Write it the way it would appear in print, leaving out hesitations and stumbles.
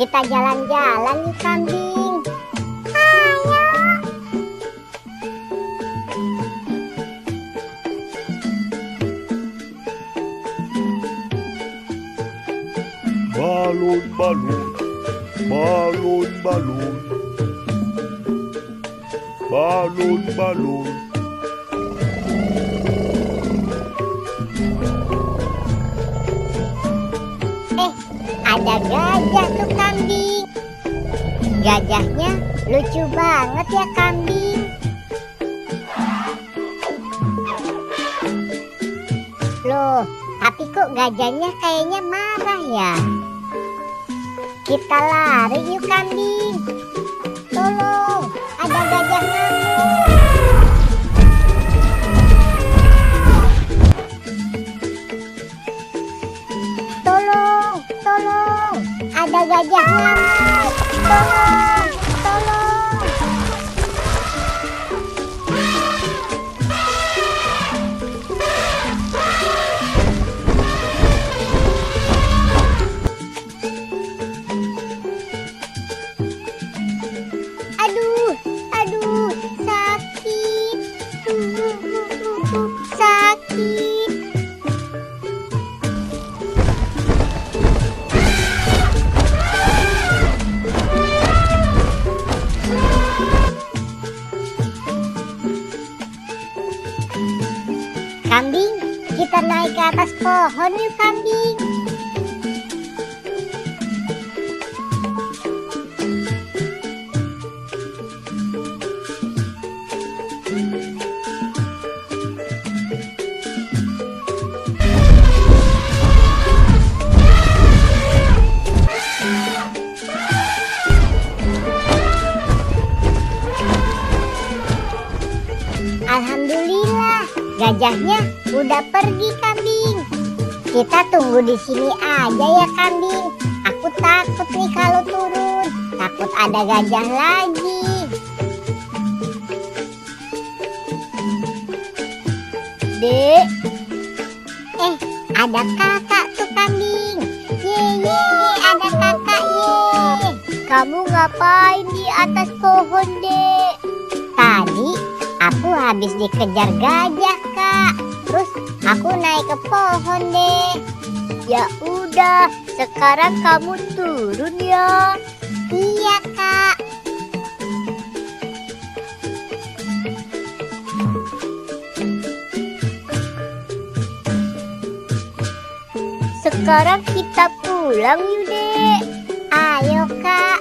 kita jalan-jalan yuk kambing. Ayo. Balon, balon, balon, balon, balon, balon. Ada gajah tuh kambing. Gajahnya lucu banget ya kambing. Loh, tapi kok gajahnya kayaknya marah ya? Kita lari yuk kambing. Tolong, ada gajah ngamuk. Tolong, ada gajah ngamuk. Tolong, tolong. Aduh, sakit. Sakit. Kambing, kita naik ke atas pohon yuk kambing. Alhamdulillah, gajahnya udah pergi kambing. Kita tunggu di sini aja ya kambing. Aku takut nih kalau turun. Takut ada gajah lagi. Dek. Ada kakak tuh kambing. Ye, ada kakak ye. Kamu ngapain di atas pohon, Dek? Tadi aku habis dikejar gajah, Kak. Terus aku naik ke pohon deh. Ya udah, sekarang kamu turun ya. Iya, Kak. Sekarang kita pulang yuk, Dek. Ayo, Kak.